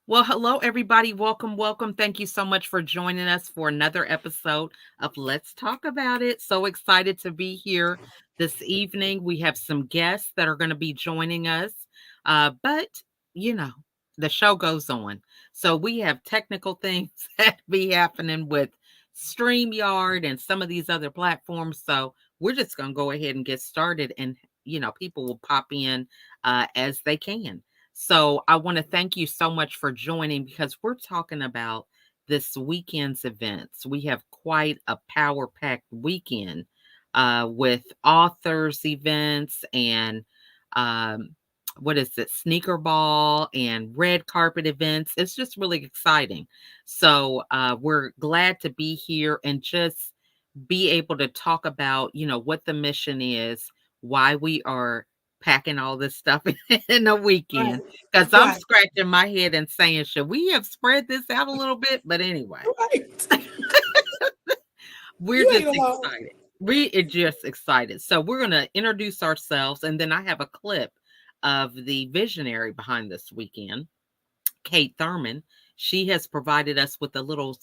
Well, hello, everybody. Welcome, welcome. Thank you so much for joining us for another episode of Let's Talk About It. So excited to be here this evening. We have some guests that are going to be joining us. But, you know, the show goes on. So we have technical things that be happening with StreamYard and some of these other platforms. So we're just going to go ahead and get started, and, people will pop in as they can. So I want to thank you so much for joining because we're talking about this weekend's events. We have quite a power packed weekend with authors events and what is it, sneaker ball and red carpet events. It's just really exciting. So we're glad to be here and just be able to talk about, what the mission is, why we are packing all this stuff in a Right, weekend. Because I'm right, scratching my head and saying, should we have spread this out a little bit? But anyway, right. we're You just ain't alone. excited. We are just excited. So we're going to introduce ourselves, and then I have a clip of the visionary behind this weekend, Kate Thurman. She has provided us with a little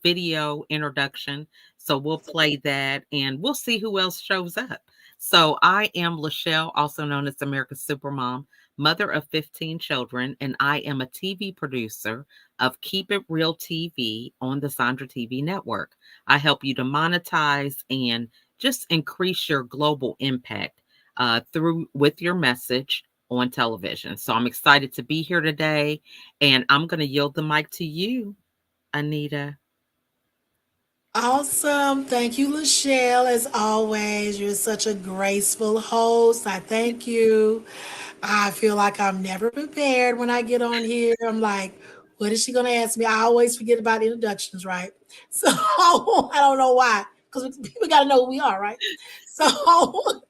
video introduction. So we'll play that and we'll see who else shows up. So I am Lachelle, also known as America's Supermom, mother of 15 children, and I am a TV producer of Keep It Real TV on the Sandra TV network. I help you to monetize and just increase your global impact through with your message on television. So I'm excited to be here today, and I'm going to yield the mic to you, Anita. Awesome. Thank you, Lachelle. As always, you're such a graceful host. I thank you. I feel like I'm never prepared when I get on here. I'm like, what is she going to ask me? I always forget about introductions, right? So I don't know why, because people got to know who we are, right? So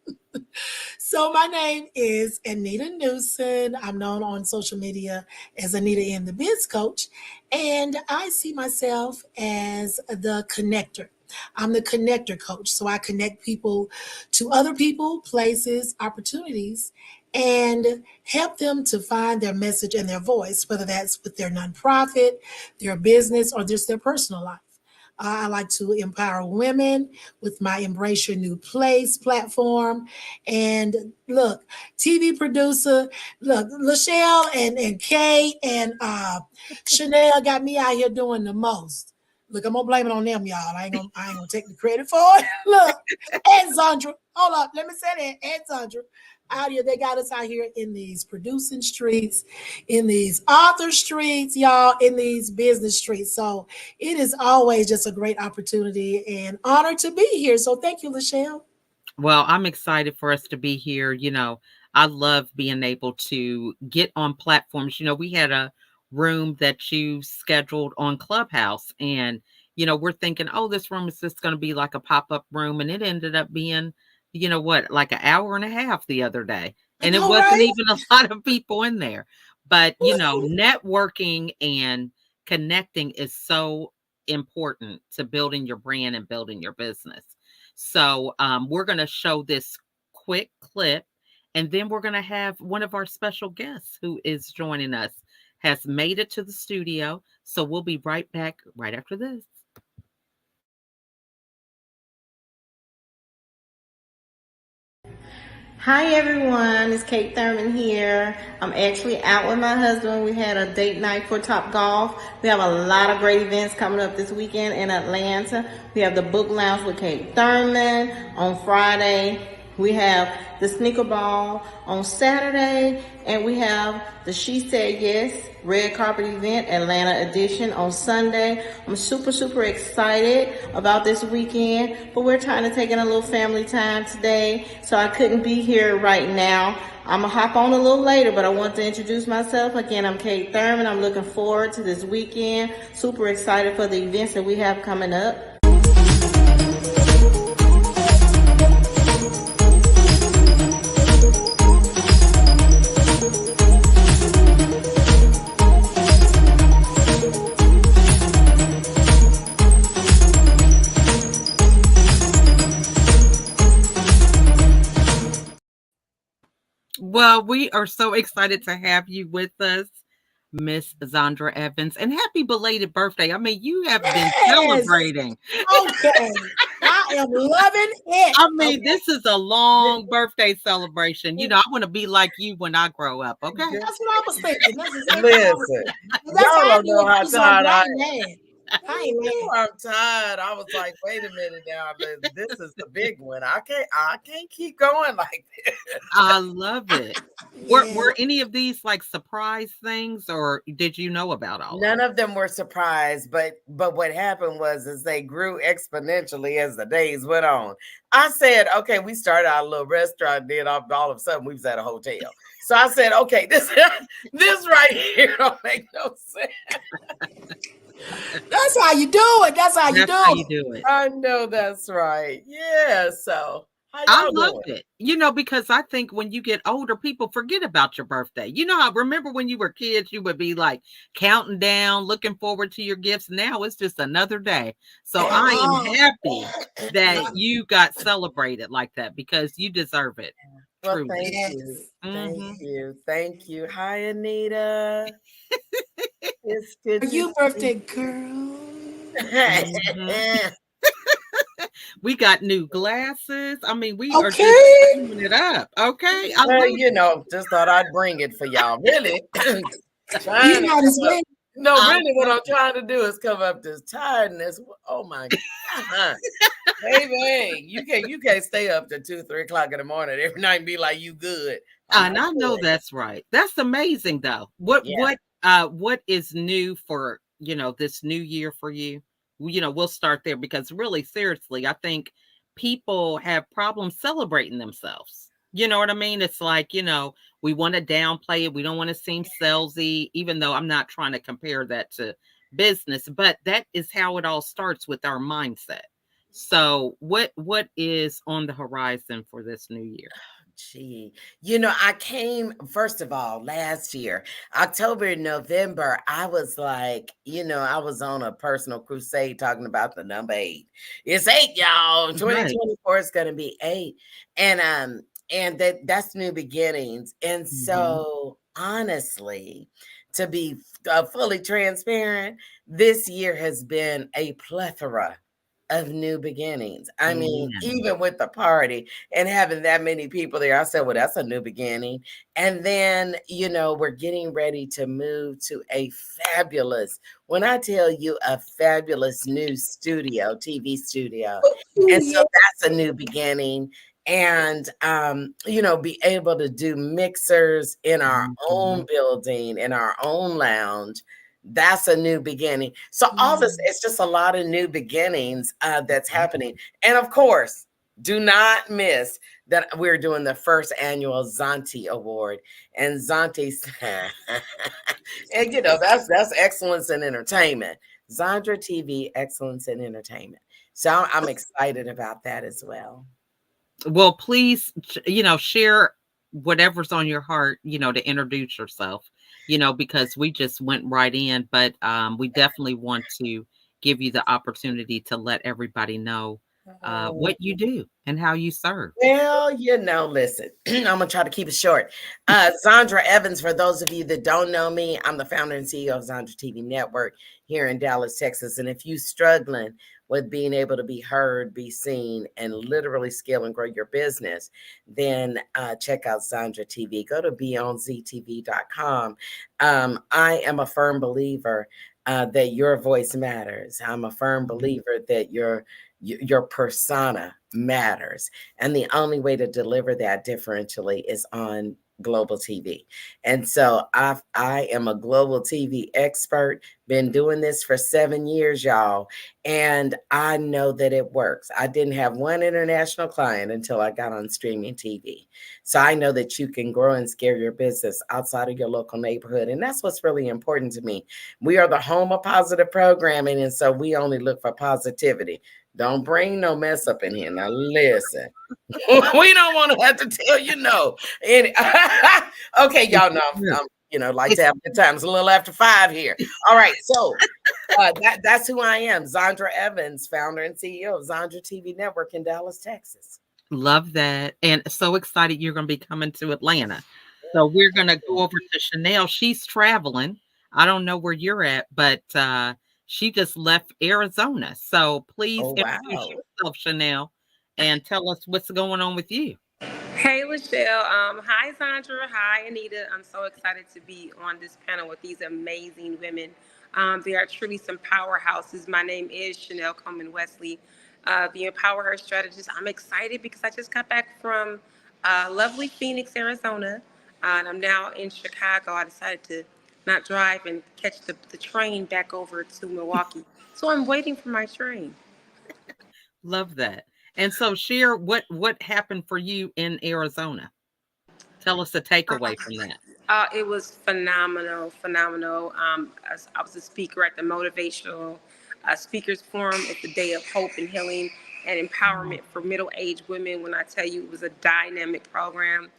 So my name is Anita Newson. I'm known on social media as Anita in the Biz Coach, and I see myself as the connector. I'm the connector coach. So I connect people to other people, places, opportunities, and help them to find their message and their voice, whether that's with their nonprofit, their business, or just their personal life. I like to empower women with my Embrace Your New Place platform. And look, TV producer, look, Lachelle and Kay and Chanel got me out here doing the most. Look, I'm gonna blame it on them, y'all. I ain't gonna take the credit for it. Look, and Sandra, hold up, let me say that. And Sandra, out here, they got us out here in these producing streets, in these author streets, y'all, in these business streets. So it is always just a great opportunity and honor to be here. So thank you, Lachelle. Well, I'm excited for us to be here. I love being able to get on platforms. We had a room that you scheduled on Clubhouse, and, we're thinking, oh, this room is just going to be like a pop up room. And it ended up being, what, like an hour and a half the other day. I And it know, wasn't right? even a lot of people in there. But, networking and connecting is so important to building your brand and building your business. So we're going to show this quick clip, and then we're going to have one of our special guests who is joining us has made it to the studio. So we'll be right back right after this. Hi everyone, it's Kate Thurman here. I'm actually out with my husband. We had a date night for Top Golf. We have a lot of great events coming up this weekend in Atlanta. We have the Book Lounge with Kate Thurman on Friday. We have the Sneaker Ball on Saturday, and we have the She Said Yes Red Carpet Event Atlanta edition on Sunday. I'm super excited about this weekend, but we're trying to take in a little family time today, so I couldn't be here right now. I'm gonna hop on a little later, but I want to introduce myself. Again, I'm Kate Thurman. I'm looking forward to this weekend. Super excited for the events that we have coming up. Well, we are so excited to have you with us. Miss Zandra Evans. And happy belated birthday. I mean, you have been Yes. celebrating. Okay. I am loving it. I mean, Okay. this is a long birthday celebration. I want to be like you when I grow up, okay? That's what I was thinking. That's exactly what I was Listen, thinking. That's y'all how I don't know knew how it was on. tired But I I ain't mad. I ain't Ooh, mad. I'm tired. I was like, wait a minute now. This is the big one. I can't keep going like this. I love it. Yeah. Were any of these like surprise things, or did you know about all of None of them were surprised, but what happened was is they grew exponentially as the days went on. I said, okay, we started our little restaurant, then all of a sudden we was at a hotel. So I said, okay, this right here don't make no sense. That's how you do it. That's how you That's do how you it. do it. I know that's right. Yeah. So how I y'all loved doing? it. Because I think when you get older, people forget about your birthday. I remember when you were kids, you would be like counting down, looking forward to your gifts. Now it's just another day. So I am Uh-uh. happy that you got celebrated like that because you deserve it. Well, Truly. thank you. Yes. Thank Hmm. you. Thank you. Hi, Anita. It's good Are to you birthday girl? Hmm. We got new glasses. I mean, we are just Okay. doing it up. Okay. I love just thought I'd bring it for y'all. Really trying You to might as come up. well. No, I really, what love I'm it. trying to do is come up this tiredness. Oh my God. Baby, you can't stay up to 2, 3 o'clock in the morning every night and be like you good. I'm And not I know good. that's right. That's amazing though. Yeah. What is new for, this new year for you? We'll start there because really seriously, I think people have problems celebrating themselves. You know what I mean? It's like, we want to downplay it. We don't want to seem salesy, even though I'm not trying to compare that to business, but that is how it all starts with our mindset. So what is on the horizon for this new year? Gee, I came, first of all, last year, October and November, I was like, I was on a personal crusade talking about the number 8. It's 8, y'all. Right. 2024 is going to be 8. And that's new beginnings. And Mhm. so, honestly, to be fully transparent, this year has been a plethora of new beginnings. I mean, Amen. even with the party and having that many people there, I said, well, that's a new beginning. And then, we're getting ready to move to a fabulous, when I tell you a fabulous new studio, TV studio. Ooh, And so yeah. that's a new beginning. And, be able to do mixers in our own Mhm. building, in our own lounge. That's a new beginning. So all this, Mm. it's just a lot of new beginnings that's happening. And of course, do not miss that we're doing the first annual Zanti Award. And Zanti, and that's excellence in entertainment. Zandra TV Excellence in Entertainment. So I'm excited about that as well. Well, please, share whatever's on your heart, to introduce yourself, because we just went right in, but we definitely want to give you the opportunity to let everybody know Oh, what you do and how you serve. well, listen, I'm going to try to keep it short. Zandra Evans, for those of you that don't know me, I'm the founder and CEO of Zandra TV Network here in Dallas, Texas. And if you're struggling with being able to be heard, be seen, and literally scale and grow your business, then check out Zandra TV. Go to beyondztv.com. I am a firm believer that your voice matters. I'm a firm believer that your persona matters. And the only way to deliver that differentially is on global TV. And so I am a global TV expert, been doing this for 7 years, y'all. And I know that it works. I didn't have one international client until I got on streaming TV. So I know that you can grow and scale your business outside of your local neighborhood. And that's what's really important to me. We are the home of positive programming. And so we only look for positivity. Don't bring no mess up in here. Now listen, we don't want to have to tell you no. And okay, It's y'all know true. like to It's have good times a little after 5 here. All right, so that's who I am, Zandra Evans, founder and CEO of Zandra TV Network in Dallas, Texas. Love that. And so excited you're going to be coming to Atlanta. So we're going to go over to Chanel. She's traveling. I don't know where you're at, but she just left Arizona. So please Oh, introduce wow. yourself, Chanel, and tell us what's going on with you. Hey, Lachelle. Hi, Sandra. Hi, Anita. I'm so excited to be on this panel with these amazing women. They are truly some powerhouses. My name is Chanel Coleman Wesley, the Empower Her strategist. I'm excited because I just got back from lovely Phoenix, Arizona, and I'm now in Chicago. I decided to not drive and catch the train back over to Milwaukee. So I'm waiting for my train. Love that. And so share what happened for you in Arizona. Tell us the takeaway from that. It was phenomenal, phenomenal. I was a speaker at the Motivational Speakers Forum. It's the day of hope and healing and empowerment for middle-aged women. When I tell you it was a dynamic program,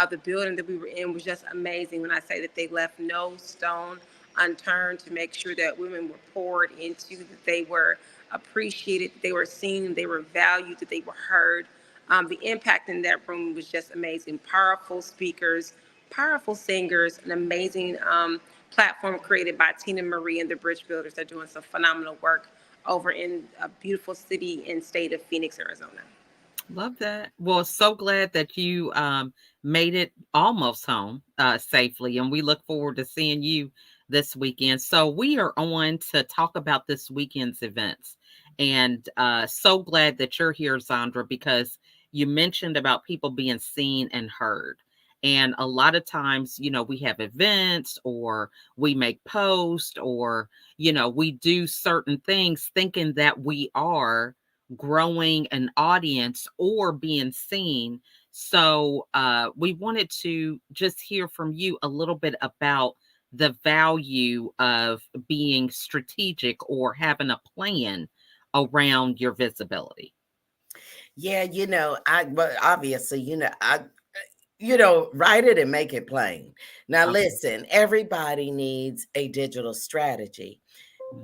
the building that we were in was just amazing. When I say that they left no stone unturned to make sure that women were poured into, that they were appreciated, that they were seen, they were valued, that they were heard. The impact in that room was just amazing. Powerful speakers, powerful singers, an amazing platform created by Tina Marie and the Bridge Builders. They're doing some phenomenal work over in a beautiful city and state of Phoenix, Arizona. Love that. Well, so glad that you made it almost home safely, and we look forward to seeing you this weekend. So we are on to talk about this weekend's events, and so glad that you're here, Zandra, because you mentioned about people being seen and heard. And a lot of times, we have events or we make posts or, we do certain things thinking that we are growing an audience or being seen. So we wanted to just hear from you a little bit about the value of being strategic or having a plan around your visibility. Yeah, but obviously, write it and make it plain. Now, Okay. listen, everybody needs a digital strategy.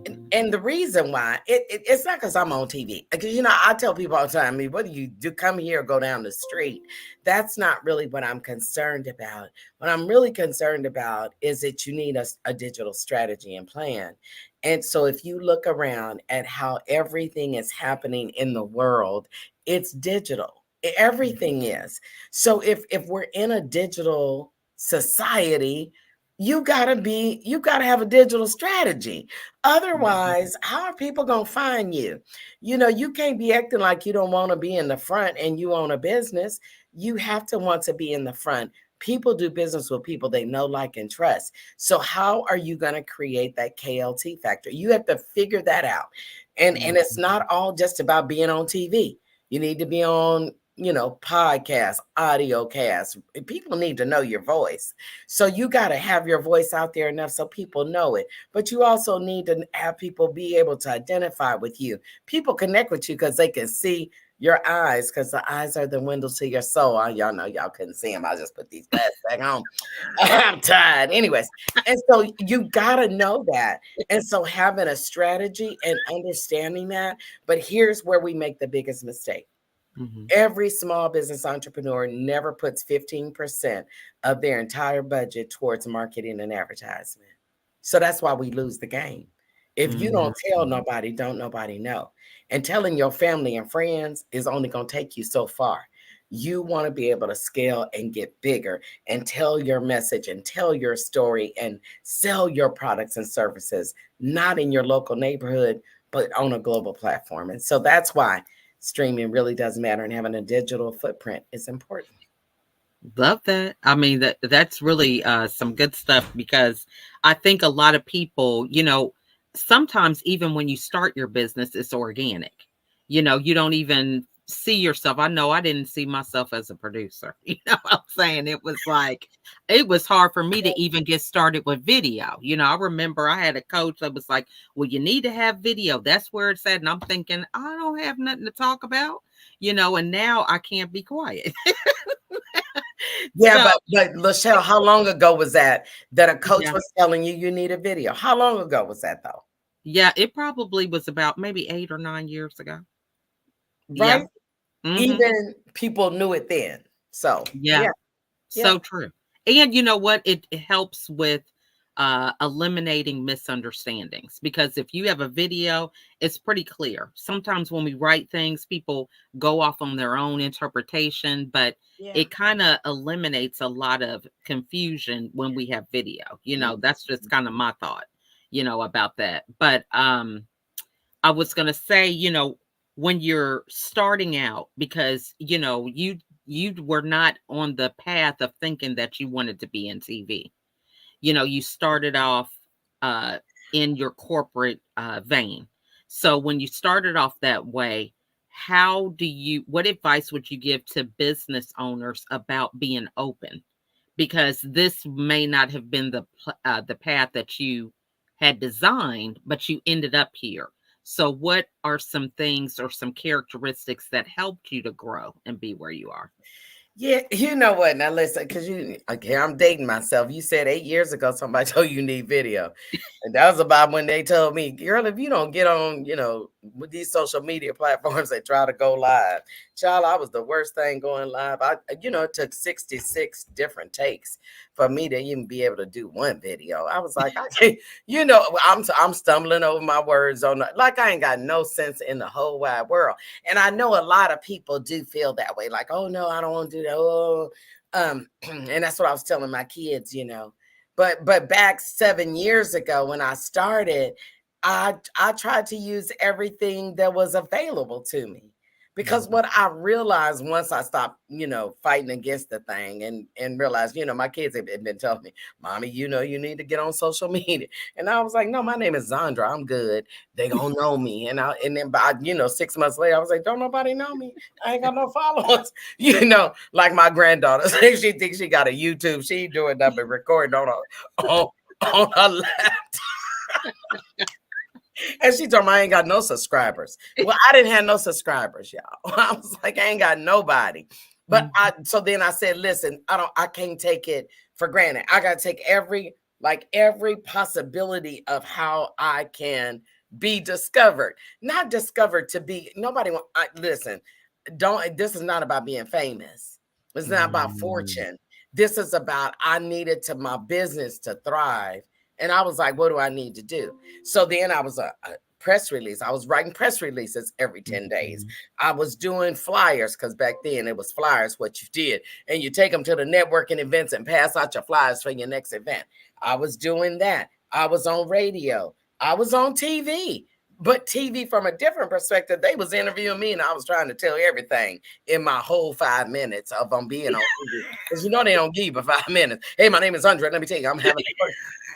And, Mhm. and the reason why it's not because I'm on TV. Because I tell people all the time, I mean, what do you do? Come here or go down the street? That's not really what I'm concerned about. What I'm really concerned about is that you need a digital strategy and plan. And so if you look around at how everything is happening in the world, it's digital. Everything is. So if we're in a digital society, you gotta have a digital strategy. Mhm. Otherwise, how are people gonna find you? You can't be acting like you don't want to be in the front and you own a business. You have to want to be in the front. People do business with people they know, like, and trust. So how are you going to create that KLT factor? You have to figure that out. And it's Mhm. not all just about being on TV. You need to be on, podcasts, audio casts. People need to know your voice. So you got to have your voice out there enough so people know it. But you also need to have people be able to identify with you. People connect with you because they can see your eyes, because the eyes are the windows to your soul. Y'all know y'all couldn't see them. I just put these glasses back on. I'm tired. Anyways, and so you got to know that. And so having a strategy and understanding that. But here's where we make the biggest mistake. Mhm. Every small business entrepreneur never puts 15% of their entire budget towards marketing and advertisement. So that's why we lose the game. If you don't tell Mhm. nobody, don't nobody know. And telling your family and friends is only going to take you so far. You want to be able to scale and get bigger and tell your message and tell your story and sell your products and services, not in your local neighborhood, but on a global platform. And so that's why streaming really does matter, and having a digital footprint is important. Love that. I mean, that's really some good stuff because I think a lot of people, sometimes even when you start your business, it's organic. You don't even see yourself. I know I didn't see myself as a producer. You know what I'm saying? It was like it was hard for me to even get started with video. I remember I had a coach that was like, "Well, you need to have video. That's where it's at." And I'm thinking, I don't have nothing to talk about, and now I can't be quiet. Yeah, So, but Lachelle, how long ago was that a coach yeah. was telling you you need a video? How long ago was that, though? Yeah, it probably was about maybe 8 or 9 years ago. Yeah. Right? Mhm. Even people knew it then. So Yeah. yeah, yeah. So true. And you know what? It helps with eliminating misunderstandings, because if you have a video, it's pretty clear. Sometimes when we write things, people go off on their own interpretation, but Yeah. it kind of eliminates a lot of confusion when we have video. That's just kind of my thought, about that. But I was going to say, when you're starting out, because, you were not on the path of thinking that you wanted to be in TV. You started off uh, in your corporate vein. So when you started off that way, what advice would you give to business owners about being open? Because this may not have been the path that you had designed, but you ended up here. So what are some things or some characteristics that helped you to grow and be where you are? Yeah, you know what? Now listen, because I'm dating myself. You said 8 years ago somebody told you need video. And that was about when they told me, girl, if you don't get on, with these social media platforms, they try to go live. Child, I was the worst thing going live. It took 66 different takes for me to even be able to do one video. I was like, I can't, I'm stumbling over my words like I ain't got no sense in the whole wide world. And I know a lot of people do feel that way. Like, oh no, I don't want to do that. Oh, and that's what I was telling my kids, But back 7 years ago when I started, I tried to use everything that was available to me. Because what I realized once I stopped, fighting against the thing and realized, my kids have been telling me, Mommy, you need to get on social media. And I was like, no, my name is Zandra. I'm good. They gonna know me. And then by 6 months later, I was like, don't nobody know me. I ain't got no followers. Like my granddaughter. She thinks she got a YouTube. She doing nothing but recording on her laptop. And she told me I ain't got no subscribers. Well, I didn't have no subscribers, y'all. I was like, I ain't got nobody. But so then I said, listen, I can't take it for granted. I gotta take every possibility of how I can be discovered. Not discovered to be nobody. Listen, this is not about being famous. It's not about fortune. This is about I needed my business to thrive. And I was like, what do I need to do? So then I was a press release. I was writing press releases every 10 days. I was doing flyers because back then it was flyers, what you did. And you take them to the networking events and pass out your flyers for your next event. I was doing that. I was on radio. I was on TV. But TV from a different perspective, they was interviewing me and I was trying to tell everything in my whole 5 minutes of them being on TV. Because they don't give you 5 minutes. Hey, my name is Andre. Let me tell you, I'm having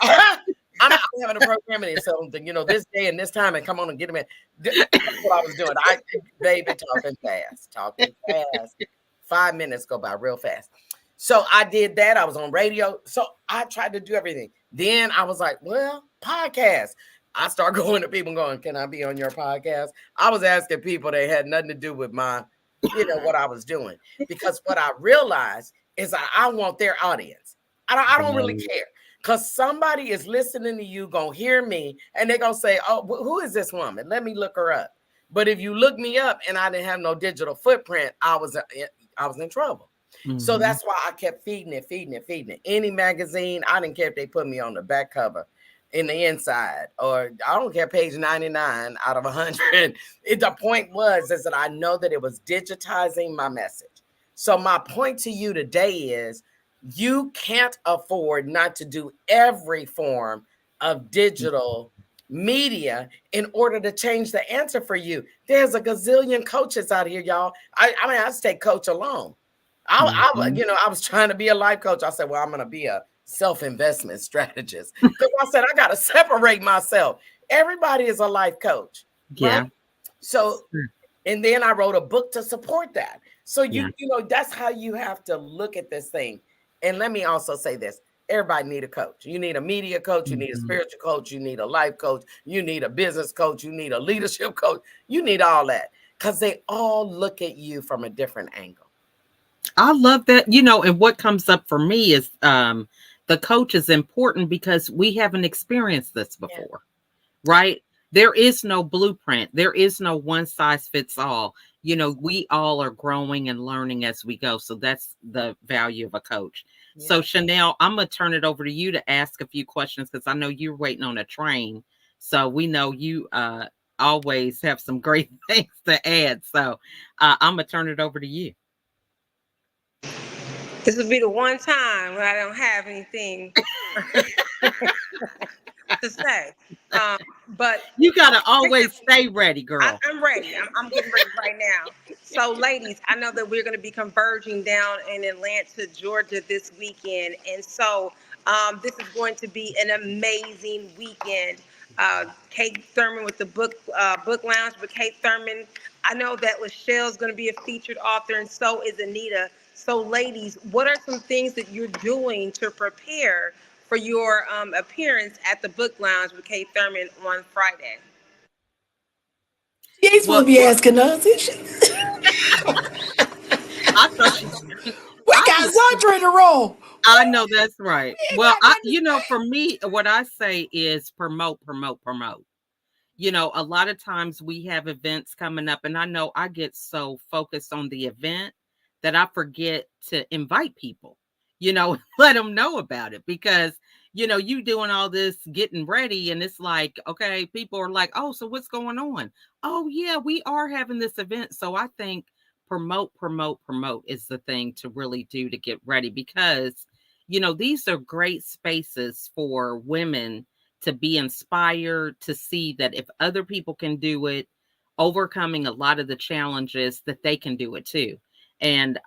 I'm having a program and something, this day and this time and come on and get them in. That's what I was doing. Baby, talking fast. 5 minutes go by real fast. So I did that. I was on radio. So I tried to do everything. Then I was like, well, podcast. I start going to people going, can I be on your podcast? I was asking people that had nothing to do with my, what I was doing. Because what I realized is I want their audience. I don't really care. Because somebody is listening to you, going to hear me, and they're going to say, oh, who is this woman? Let me look her up. But if you look me up and I didn't have no digital footprint, I was in trouble. So that's why I kept feeding it. Any magazine, I didn't care if they put me on the back cover. In the inside, or I don't care, page 99 out of 100. The point is that I know that it was digitizing my message. So my point to you today is you can't afford not to do every form of digital media in order to change the answer for you. There's a gazillion coaches out here, y'all. I stay coach alone. I was trying to be a life coach. I said, well, I'm going to be a self-investment strategist because I said I got to separate myself. Everybody is a life coach, right? So, and then I wrote a book to support that. So that's how you have to look at this thing. And let me also say this: everybody need a coach. You need a media coach. You need a spiritual coach. You need a life coach. You need a business coach. You need a leadership coach. You need all that because they all look at you from a different angle. I love that. And what comes up for me is the coach is important because we haven't experienced this before, right? There is no blueprint. There is no one size fits all. We all are growing and learning as we go. So that's the value of a coach. So Chanel, I'm gonna turn it over to you to ask a few questions because I know you're waiting on a train. So we know you always have some great things to add. So I'm gonna turn it over to you. This will be the one time when I don't have anything to say. But You gotta always officially, stay ready, girl. I'm ready. I'm getting ready right now. So, ladies, I know that we're going to be converging down in Atlanta, Georgia this weekend. And so this is going to be an amazing weekend. Kate Thurman with the book lounge with Kate Thurman. I know that Lachelle's going to be a featured author, and so is Anita. So, ladies, what are some things that you're doing to prepare for your appearance at the book lounge with Kate Thurman on Friday? You ain't supposed Well, to be asking us. I thought she. We I got just. Zandra in the room. I know that's right. We ain't Well, got nothing to say. for me, what I say is promote, promote, promote. A lot of times we have events coming up, and I know I get so focused on the event that I forget to invite people, let them know about it because, you doing all this getting ready, and it's like, okay, people are like, oh, so what's going on? Oh, yeah, we are having this event. So I think promote, promote, promote is the thing to really do to get ready because, these are great spaces for women to be inspired to see that if other people can do it, overcoming a lot of the challenges, that they can do it too. And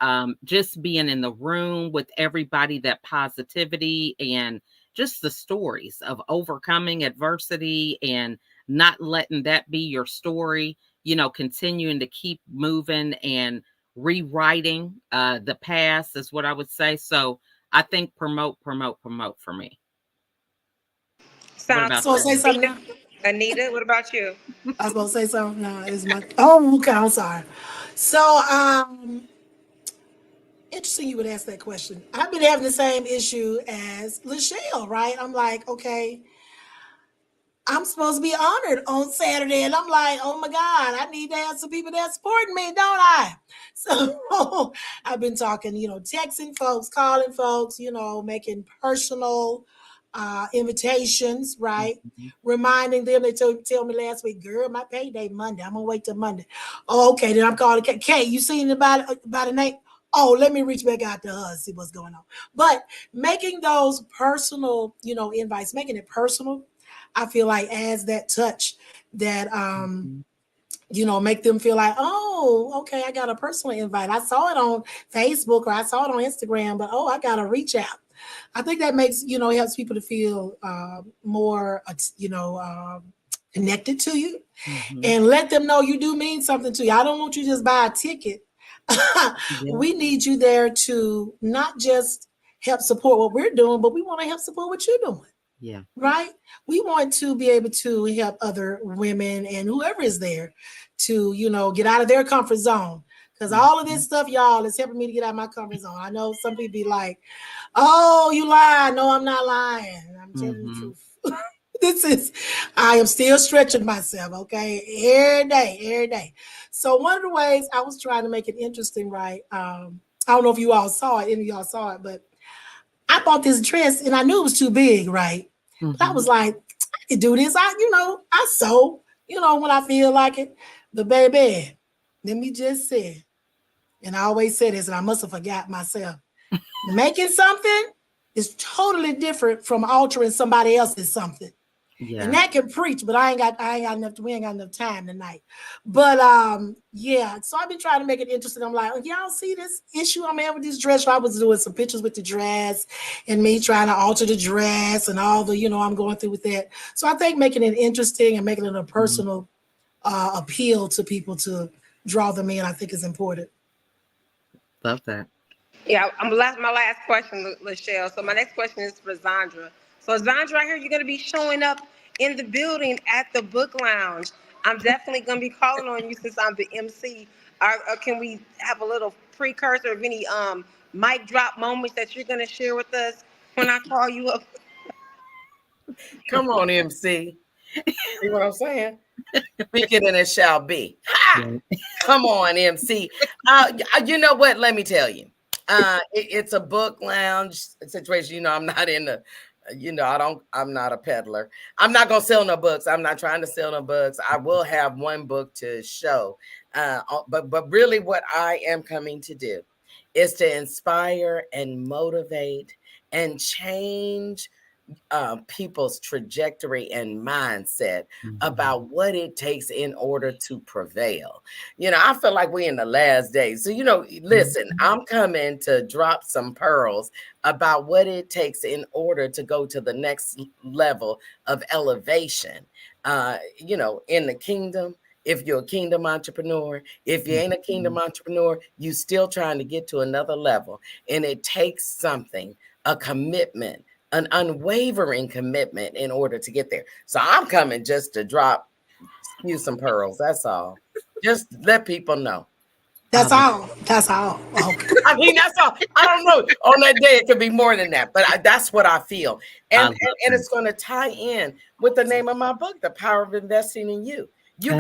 just being in the room with everybody, that positivity and just the stories of overcoming adversity and not letting that be your story, continuing to keep moving and rewriting the past is what I would say. So I think promote, promote, promote for me. What Sounds about So you? say something Anita. now. Anita, what about you? I was supposed to say something. No, it's my. Oh, okay. I'm sorry. So, interesting you would ask that question. I've been having the same issue as Lachelle, right? I'm like, okay, I'm supposed to be honored on Saturday. And I'm like, oh my God, I need to have some people that supporting me, don't I? So I've been talking, texting folks, calling folks, making personal invitations, right? Mhm. Reminding them, they tell me last week, girl, my payday Monday. I'm gonna wait till Monday. Oh, okay, then I'm calling Kate. You seen about a name? Oh, let me reach back out to her and see what's going on. But making those personal, invites, making it personal, I feel like adds that touch that Mhm. make them feel like, oh, okay, I got a personal invite. I saw it on Facebook or I saw it on Instagram, but oh, I gotta reach out. I think that makes, helps people to feel more, connected to you Mhm. and let them know you do mean something to you. I don't want you to just buy a ticket. Yeah. We need you there to not just help support what we're doing, but we want to help support what you're doing. Yeah. Right? We want to be able to help other women and whoever is there to, get out of their comfort zone. Because all of this Mhm. stuff, y'all, is helping me to get out of my comfort zone. I know some people be like, oh, you lying. No, I'm not lying. I'm telling the Mhm. truth. I am still stretching myself, okay? Every day, every day. So one of the ways I was trying to make it interesting, right? I don't know if you all saw it, any of y'all saw it, but I bought this dress and I knew it was too big, right? But I was Mhm. like, I could do this. I sew, when I feel like it. But baby, let me just say, and I always say this, and I must have forgot myself. Making something is totally different from altering somebody else's something. And Yeah. that can preach, but we ain't got enough time tonight. But yeah, so I've been trying to make it interesting. I'm like, oh, y'all see this issue I'm having with this dress? So I was doing some pictures with the dress and me trying to alter the dress and all the, I'm going through with that. So I think making it interesting and making it a Mhm. personal appeal to people to draw them in, I think is important. Love that. Yeah, my last question, Lachelle. So my next question is for Zandra. So Zandra, I hear you're going to be showing up in the building at the book lounge. I'm definitely going to be calling on you since I'm the MC. Can we have a little precursor of any mic drop moments that you're going to share with us when I call you up? Come on, MC. See what I'm saying? Speak it and it shall be. Ha! Yeah. Come on, MC. You know what? Let me tell you. It's a book lounge situation. You know, I'm not in the, I'm not a peddler. I'm not going to sell no books. I'm not trying to sell no books. I will have one book to show. But really what I am coming to do is to inspire and motivate and change people's trajectory and mindset about what it takes in order to prevail. I feel like we're in the last days. So, listen, I'm coming to drop some pearls about what it takes in order to go to the next level of elevation, in the kingdom. If you're a kingdom entrepreneur, if you ain't a kingdom entrepreneur, you still trying to get to another level. And it takes something, a commitment, an unwavering commitment in order to get there. So I'm coming just to drop you some pearls. That's all. Just let people know. That's all. That's all. Okay. I mean, that's all. I don't know. On that day, it could be more than that, but that's what I feel. And it's going to tie in with the name of my book, The Power of Investing in You. You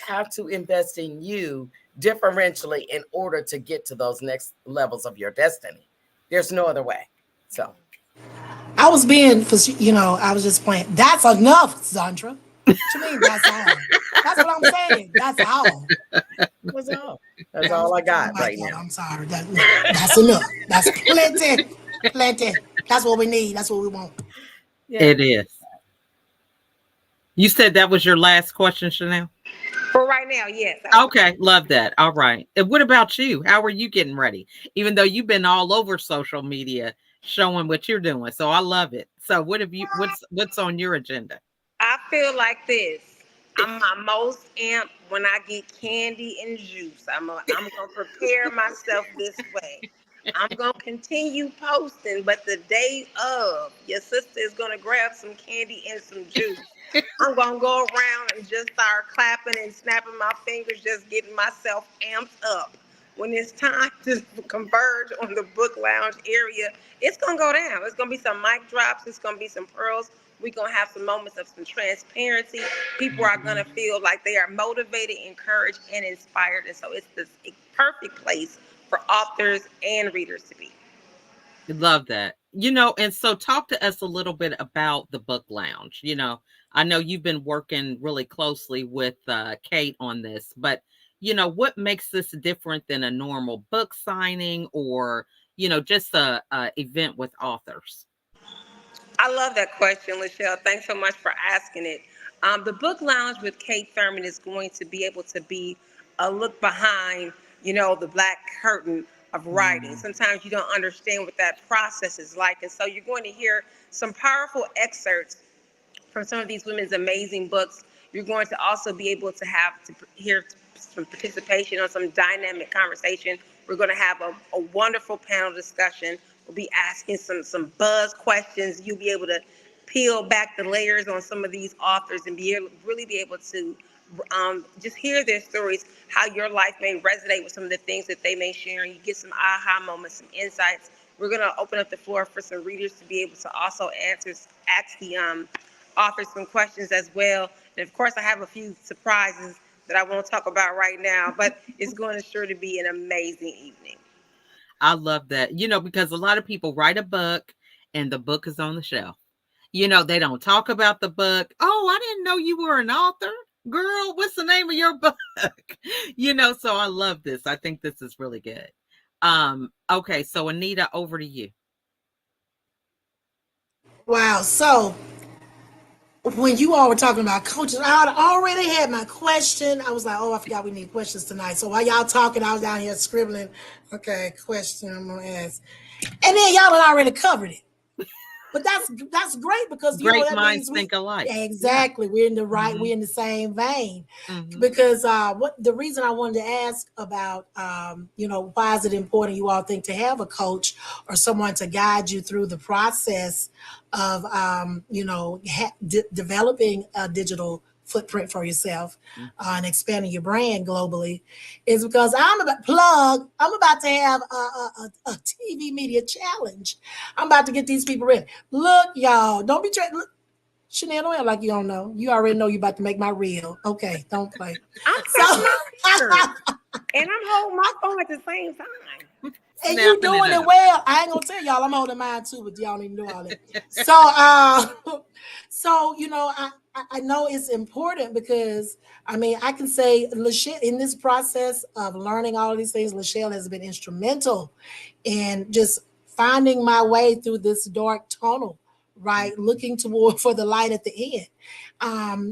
have to invest in you differentially in order to get to those next levels of your destiny. There's no other way. So I was being, I was just playing. That's enough, Zandra. What you mean? That's all. That's what I'm saying. That's all. That's all. That's all I got right now. I'm sorry. That's enough. That's plenty. Plenty. That's what we need. That's what we want. Yeah. It is. You said that was your last question, Chanel? For right now, yes. Okay, love that. All right. And what about you? How are you getting ready? Even though you've been all over social media showing what you're doing. So I love it. So what's on your agenda? I feel like this. I'm my most amped when I get candy and juice. I'm gonna prepare myself this way. I'm gonna continue posting, but the day of, your sister is gonna grab some candy and some juice. I'm gonna go around and just start clapping and snapping my fingers, just getting myself amped up. When it's time to converge on the book lounge area, it's gonna go down. It's gonna be some mic drops. It's gonna be some pearls. We're gonna have some moments of some transparency. People are gonna feel like they are motivated, encouraged, and inspired. And so it's this perfect place for authors and readers to be. Love that. And so talk to us a little bit about the book lounge. I know you've been working really closely with Kate on this, but what makes this different than a normal book signing or, just a event with authors? I love that question, Lachelle. Thanks so much for asking it. The book lounge with Kate Thurman is going to be able to be a look behind, the black curtain of writing. Sometimes you don't understand what that process is like. And so you're going to hear some powerful excerpts from some of these women's amazing books. You're going to also be able to hear some participation on some dynamic conversation. We're going to have a wonderful panel discussion. We'll be asking some buzz questions. You'll be able to peel back the layers on some of these authors and really be able to just hear their stories, how your life may resonate with some of the things that they may share, and you get some aha moments, some insights. We're going to open up the floor for some readers to be able to also ask the authors some questions as well. And of course, I have a few surprises that I won't talk about right now, but it's going to sure to be an amazing evening. I love that, because a lot of people write a book and the book is on the shelf. They don't talk about the book. Oh, I didn't know you were an author. Girl, what's the name of your book? So I love this. I think this is really good. Okay, so Anita, over to you. Wow. So when you all were talking about coaches, I already had my question. I was like, oh, I forgot we need questions tonight. So while y'all talking, I was down here scribbling. Okay, question I'm gonna ask. And then y'all had already covered it. But that's great because great that minds means think alike. Exactly. Yeah. We're in the right, we're in the same vein. Because the reason I wanted to ask about why is it important you all think to have a coach or someone to guide you through the process of developing a digital footprint for yourself and expanding your brand globally is because I'm about to have a TV media challenge. I'm about to get these people ready. Look, y'all, don't be trying. Chanel, don't act like you don't know. You already know you about to make my reel. Okay, don't play. I'm so and I'm holding my phone at the same time. And you Snapping doing it it up. well. I ain't gonna tell y'all I'm holding mine too, but y'all need to do all that. So so I know it's important because I mean I can say Lachelle in this process of learning all of these things, Lachelle has been instrumental in just finding my way through this dark tunnel, right? Looking toward for the light at the end.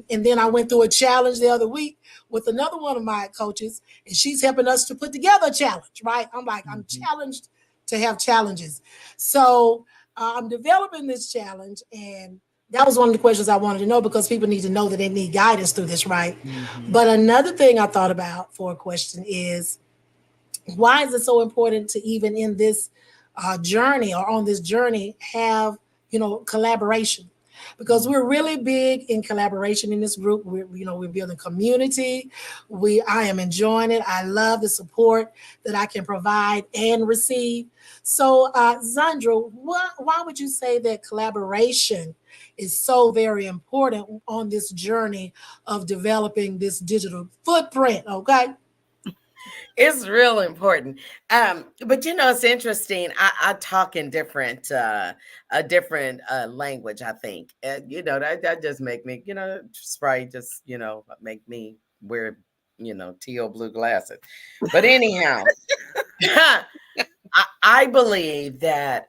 And then I went through a challenge the other week with another one of my coaches, and she's helping us to put together a challenge, right? I'm like, I'm challenged to have challenges. So I'm developing this challenge, and that was one of the questions I wanted to know because people need to know that they need guidance through this, right? But another thing I thought about for a question is why is it so important to even in this journey or on this journey have collaboration, because we're really big in collaboration in this group. We're building community. I am enjoying it. I love the support that I can provide and receive. So Zandra, why would you say that collaboration is so very important on this journey of developing this digital footprint? Okay. It's real important. But it's interesting. I talk in a different language, I think. That just make me, Sprite just, make me wear, teal blue glasses. But anyhow, I believe that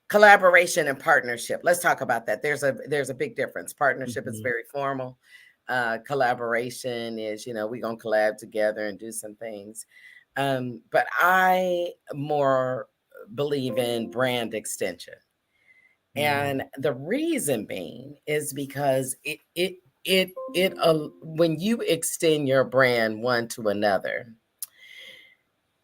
collaboration and partnership. Let's talk about that. There's a big difference. Partnership is very formal. Collaboration is, we're gonna collab together and do some things. But I more believe in brand extension. And the reason being is because when you extend your brand one to another,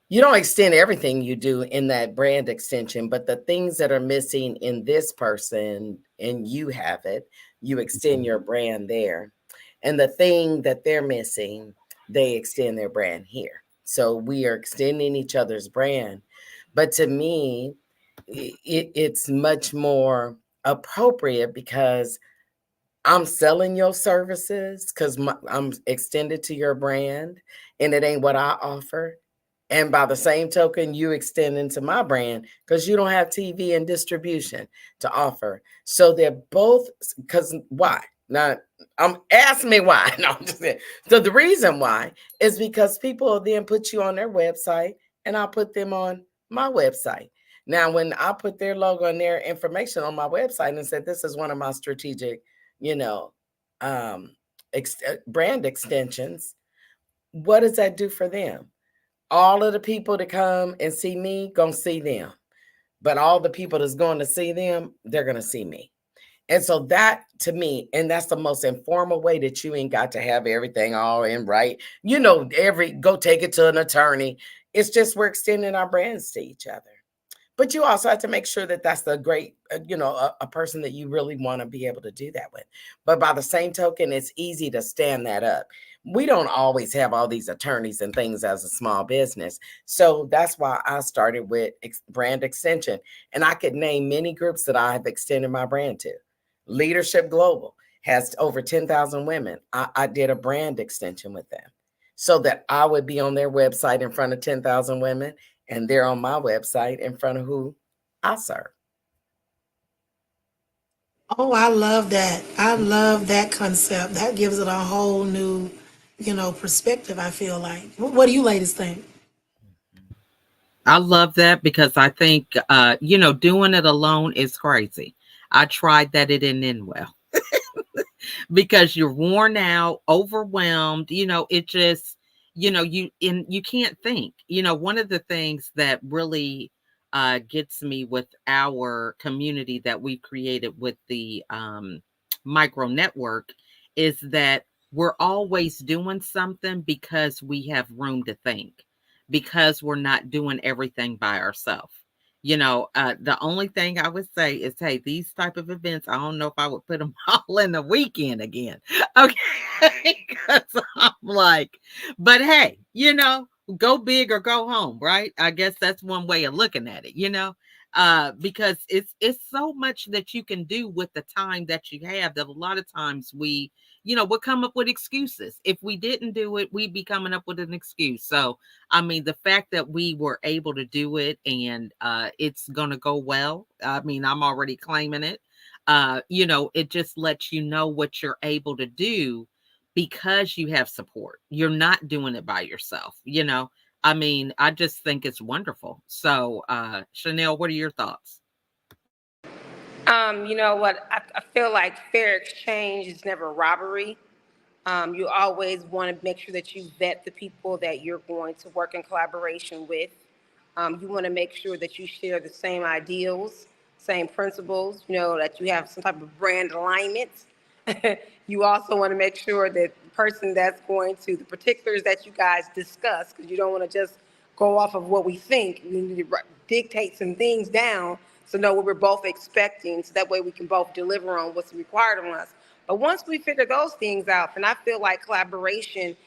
you don't extend everything you do in that brand extension, but the things that are missing in this person and you have it, you extend your brand there. And the thing that they're missing, they extend their brand here. So we are extending each other's brand. But to me, it's much more appropriate because I'm selling your services because I'm extended to your brand and it ain't what I offer. And by the same token, you extend into my brand because you don't have TV and distribution to offer. So they're both, because why? Now, ask me why. No, I'm just saying. So the reason why is because people will then put you on their website and I'll put them on my website. Now, when I put their logo and their information on my website and said, this is one of my strategic, um, brand extensions, what does that do for them? All of the people that come and see me gonna see them, but all the people that's going to see them, they're gonna see me. And so that to me, and that's the most informal way that you ain't got to have everything all in right. Go take it to an attorney. It's just we're extending our brands to each other. But you also have to make sure that that's the great, a person that you really want to be able to do that with. But by the same token, it's easy to stand that up. We don't always have all these attorneys and things as a small business. So that's why I started with brand extension. And I could name many groups that I have extended my brand to. Leadership Global has over 10,000 women. I did a brand extension with them so that I would be on their website in front of 10,000 women. And they're on my website in front of who I serve. Oh, I love that. I love that concept. That gives it a whole new, perspective, I feel like. What do you ladies think? I love that because I think, doing it alone is crazy. I tried that. It didn't end well because you're worn out, overwhelmed, it just, you can't think. One of the things that really gets me with our community that we've created with the micro network is that we're always doing something because we have room to think, because we're not doing everything by ourselves. The only thing I would say is, hey, these type of events, I don't know if I would put them all in the weekend again. Okay. Because I'm like, but hey, go big or go home, right? I guess that's one way of looking at it, Because it's so much that you can do with the time that you have, that a lot of times we'll come up with excuses. If we didn't do it, we'd be coming up with an excuse. So I mean, the fact that we were able to do it, and it's gonna go well. I mean, I'm already claiming it. It just lets you know what you're able to do because you have support. You're not doing it by yourself. I mean, I just think it's wonderful. So, Chanel, what are your thoughts? You know what? I feel like fair exchange is never robbery. You always want to make sure that you vet the people that you're going to work in collaboration with. You want to make sure that you share the same ideals, same principles, that you have some type of brand alignment. You also want to make sure that the person that's going to, the particulars that you guys discuss, because you don't want to just go off of what we think. We need to dictate some things down so know what we're both expecting, so that way we can both deliver on what's required of us. But once we figure those things out, then I feel like collaboration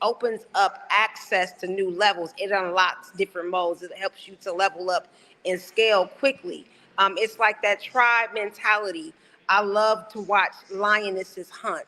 opens up access to new levels. It unlocks different modes. It helps you to level up and scale quickly. It's like that tribe mentality. I love to watch lionesses hunt.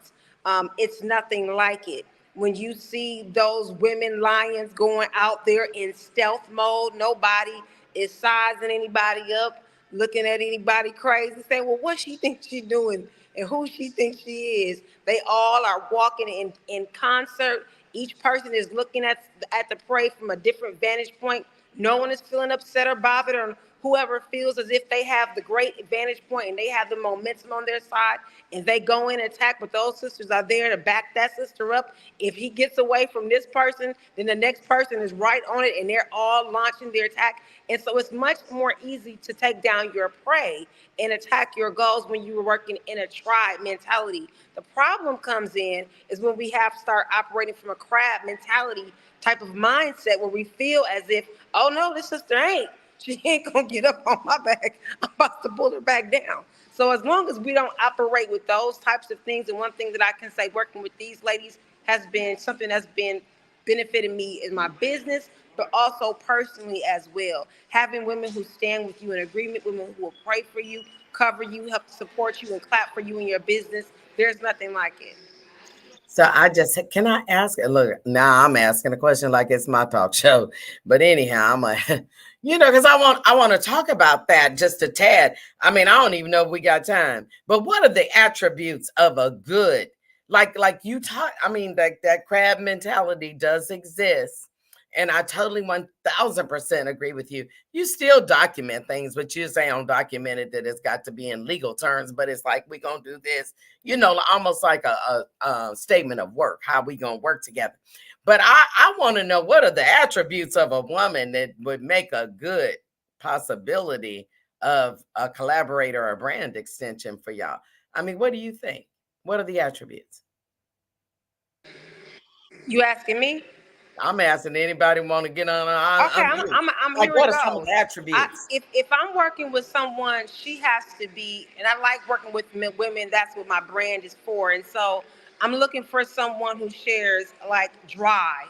It's nothing like it. When you see those women lions going out there in stealth mode, nobody is sizing anybody up, looking at anybody crazy, saying, well, what she thinks she's doing and who she thinks she is. They all are walking in concert. Each person is looking at the prey from a different vantage point. No one is feeling upset or bothered, or whoever feels as if they have the great vantage point and they have the momentum on their side and they go in and attack, but those sisters are there to back that sister up. If he gets away from this person, then the next person is right on it and they're all launching their attack. And so it's much more easy to take down your prey and attack your goals when you were working in a tribe mentality. The problem comes in is when we have to start operating from a crab mentality type of mindset where we feel as if, oh no, this sister ain't. She ain't gonna get up on my back. I'm about to pull her back down. So as long as we don't operate with those types of things, and one thing that I can say working with these ladies has been something that's been benefiting me in my business, but also personally as well. Having women who stand with you in agreement, women who will pray for you, cover you, help support you, and clap for you in your business. There's nothing like it. So can I ask? Look, now I'm asking a question like it's my talk show. But anyhow, I'm like, because I want to talk about that just a tad. I mean, I don't even know if we got time. But what are the attributes of a good, like you talk? I mean, that crab mentality does exist. And I totally 1000% agree with you. You still document things, but you say undocumented that it's got to be in legal terms. But it's like, we're going to do this, almost like a statement of work, how we going to work together. But I want to know, what are the attributes of a woman that would make a good possibility of a collaborator or brand extension for y'all? I mean, what do you think? What are the attributes? You asking me? I'm asking anybody want to get on. Okay, Like, here what it are some of goes. the attributes? If I'm working with someone, she has to be, and I like working with women. That's what my brand is for. And so I'm looking for someone who shares like drive.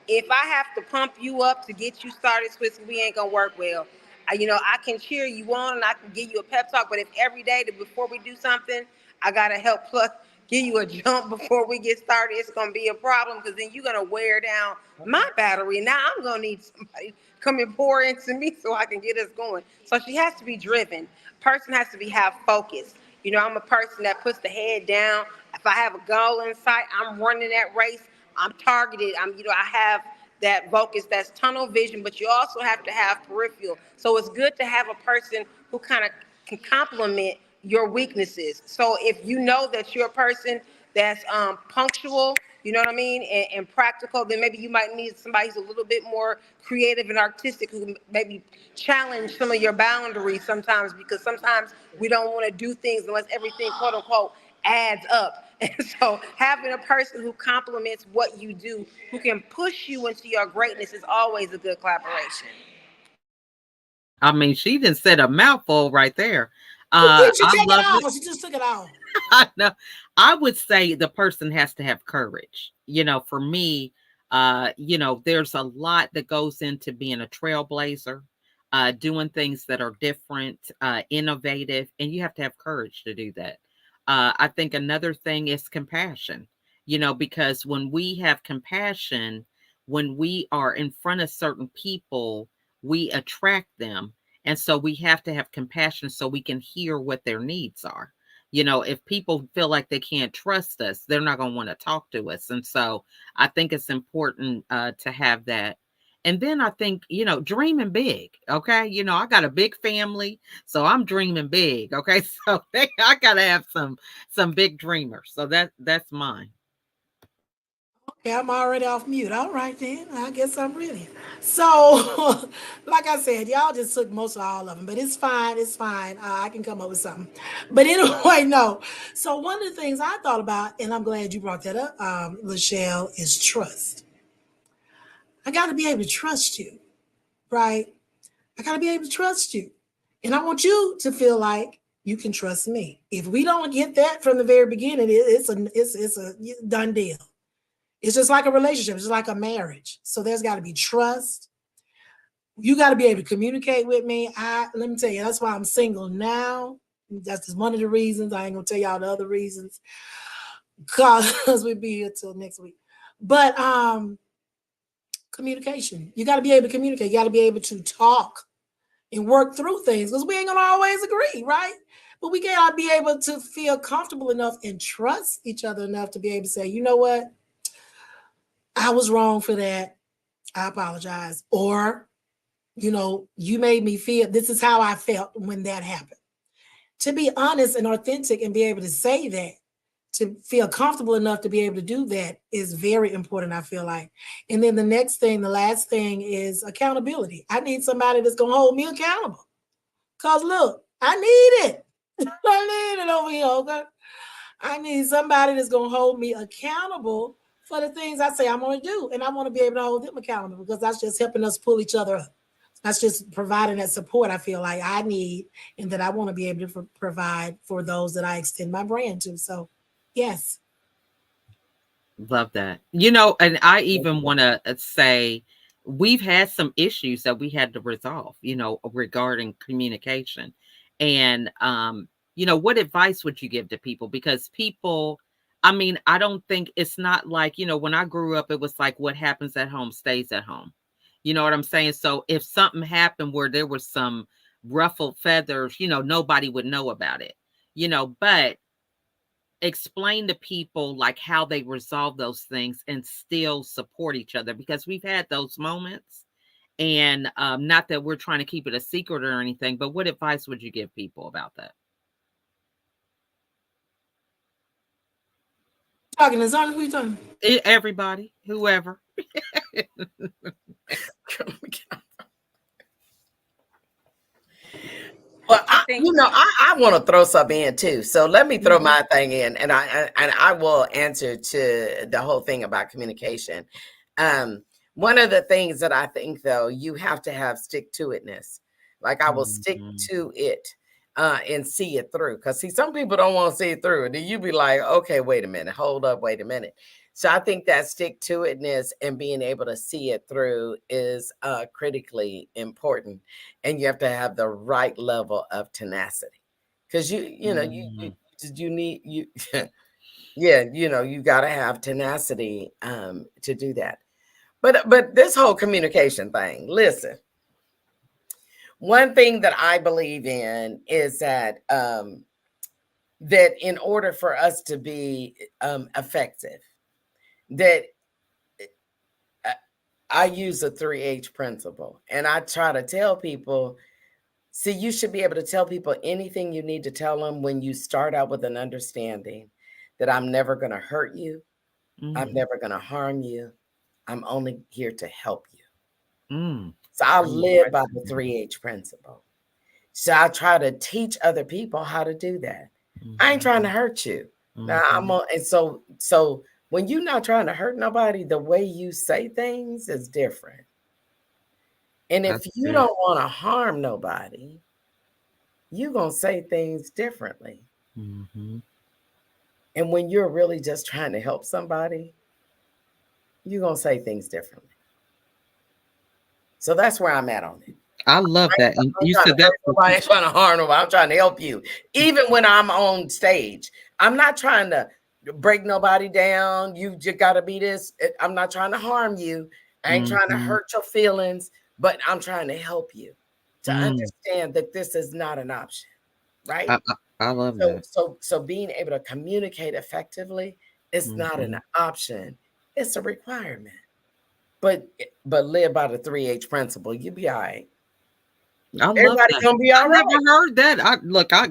If I have to pump you up to get you started, Swiss, we ain't gonna work well. I can cheer you on and I can give you a pep talk, but if every day before we do something, I gotta help plus give you a jump before we get started, it's gonna be a problem because then you're gonna wear down my battery. Now I'm gonna need somebody come and pour into me so I can get us going. So she has to be driven. Person has to have focus. I'm a person that puts the head down. If I have a goal in sight, I'm running that race. I'm targeted. I have that focus, that's tunnel vision, but you also have to have peripheral. So it's good to have a person who kind of can complement your weaknesses. So if you know that you're a person that's punctual, you know what I mean, and practical, then maybe you might need somebody who's a little bit more creative and artistic, who maybe challenge some of your boundaries sometimes, because sometimes we don't want to do things unless everything, quote unquote, adds up. And so having a person who complements what you do, who can push you into your greatness, is always a good collaboration. I mean, she didn't said a mouthful right there. She I take it love it. off. She just took it off. I know. I would say the person has to have courage. For me, there's a lot that goes into being a trailblazer. doing things that are different, innovative, and you have to have courage to do that. I think another thing is compassion, because when we have compassion, when we are in front of certain people, we attract them. And so we have to have compassion so we can hear what their needs are. If people feel like they can't trust us, they're not going to want to talk to us. And so I think it's important to have that. And then I think, dreaming big. Okay. I got a big family, so I'm dreaming big. Okay. So I gotta have some big dreamers. So that's mine. Okay, I'm already off mute. All right then. I guess I'm ready. So, like I said, y'all just took most of all of them, but it's fine. It's fine. I can come up with something. But anyway, no. So one of the things I thought about, and I'm glad you brought that up, Lachelle, is trust. I got to be able to trust you, right? I got to be able to trust you, and I want you to feel like you can trust me. If we don't get that from the very beginning, it's a done deal. It's just like a relationship. It's just like a marriage. So there's got to be trust. You got to be able to communicate with me. Let me tell you, that's why I'm single now. That's just one of the reasons. I ain't gonna tell y'all the other reasons, because we'll be here till next week. But communication. You got to be able to communicate. You got to be able to talk and work through things, because we ain't gonna always agree, right? But we gotta be able to feel comfortable enough and trust each other enough to be able to say, you know what? I was wrong for that. I apologize. Or, you made me feel this is how I felt when that happened. To be honest and authentic and be able to say that, to feel comfortable enough to be able to do that is very important, I feel like. And then the last thing is accountability. I need somebody that's going to hold me accountable. Because look, I need it. I need it over here, okay? I need somebody that's going to hold me accountable for the things I say I'm going to do. And I want to be able to hold them accountable, because that's just helping us pull each other up. That's just providing that support I feel like I need and that I want to be able to provide for those that I extend my brand to. So, yes. Love that. And I even want to say we've had some issues that we had to resolve, regarding communication. And what advice would you give to people? Because people, I mean, I don't think it's not like, when I grew up, it was like what happens at home stays at home. You know what I'm saying? So if something happened where there was some ruffled feathers, nobody would know about it. But explain to people like how they resolve those things and still support each other, because we've had those moments. And not that we're trying to keep it a secret or anything, but what advice would you give people about that? Talking to Zana, who you talking? Everybody, whoever. Well, I want to throw something in too. So let me throw my thing in, and I will answer to the whole thing about communication. One of the things that I think, though, you have to have stick to itness. Like I will stick to it and see it through. Because see, some people don't want to see it through, and then you be like, okay, wait a minute, hold up, wait a minute. So I think that stick to itness and being able to see it through is critically important, and you have to have the right level of tenacity, because you need yeah, you got to have tenacity to do that. But this whole communication thing, listen, one thing that I believe in is that that in order for us to be effective, that I use a 3H principle, and I try to tell people, see, you should be able to tell people anything you need to tell them when you start out with an understanding that I'm never going to hurt you. I'm never going to harm you. I'm only here to help you. So I live by the 3H principle. So I try to teach other people how to do that. I ain't trying to hurt you. Now and so when you're not trying to hurt nobody, the way you say things is different. And if you don't want to harm nobody, you're going to say things differently. And when you're really just trying to help somebody, you're going to say things differently. So that's where I'm at on it. I love that. And I'm you trying to said hurt that's nobody. I ain't trying to harm nobody. I'm trying to help you. Even when I'm on stage, I'm not trying to break nobody down. You just got to be this. I'm not trying to harm you. I ain't trying to Mhm. hurt your feelings, but I'm trying to help you to Mm. understand that this is not an option, right? I love So, that. so being able to communicate effectively is not an Mhm. option; it's a requirement. But live by the 3H principle. You'll be all right. I love Everybody that. gonna be I all never right. heard that.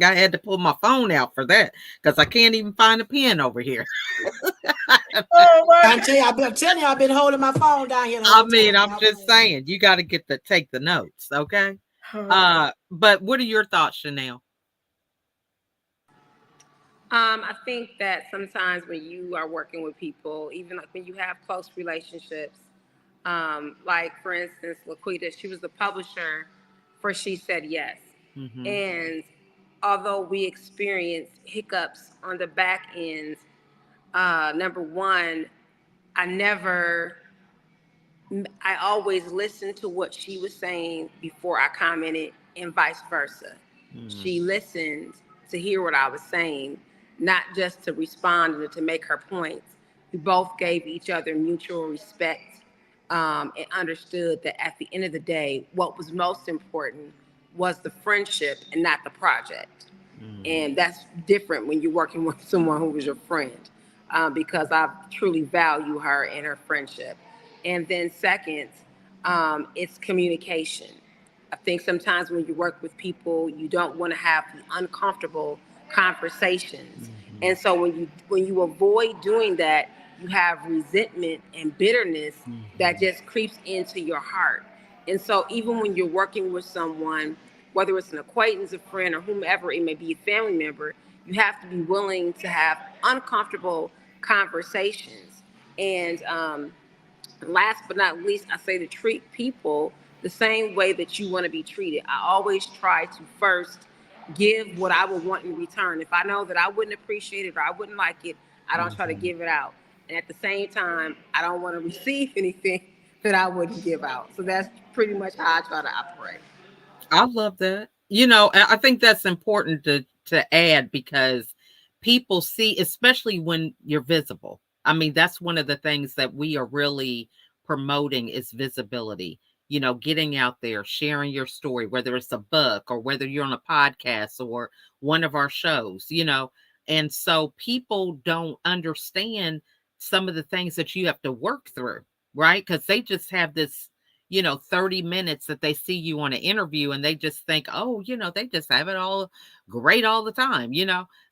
I had to pull my phone out for that because I can't even find a pen over here. Oh my I tell you, I've been telling you, I've been holding my phone down here the I whole mean, time. I'm just saying, you got to take the notes, okay? God. But what are your thoughts, Chanel? I think that sometimes when you are working with people, even like when you have close relationships, like for instance, Laquita, she was the publisher for She Said Yes. Mhm. And although we experienced hiccups on the back end, number one, I never I always listened to what she was saying before I commented, and vice versa. Mm. She listened to hear what I was saying, not just to respond and to make her points. We both gave each other mutual respect, and understood that at the end of the day, what was most important was the friendship and not the project. Mm. And that's different when you're working with someone who was your friend, because I truly value her and her friendship. And then second, it's communication. I think sometimes when you work with people, you don't want to have the uncomfortable conversations. Mhm. And so when you avoid doing that, you have resentment and bitterness that Mhm. just creeps into your heart. And so even when you're working with someone, whether it's an acquaintance, a friend, or whomever it may be, a family member, you have to be willing to have uncomfortable conversations. And last but not least, I say to treat people the same way that you want to be treated. I always try to first give what I would want in return. If I know that I wouldn't appreciate it or I wouldn't like it, I don't try to Mhm. give it out. And at the same time, I don't want to receive anything that I wouldn't give out. So that's pretty much how I try to operate. I love that. I think that's important to add because people see, especially when you're visible. I mean, that's one of the things that we are really promoting is visibility. Getting out there, sharing your story, whether it's a book or whether you're on a podcast or one of our shows. And so people don't understand some of the things that you have to work through, right? Because they just have this 30 minutes that they see you on an interview and they just think, oh, they just have it all great all the time.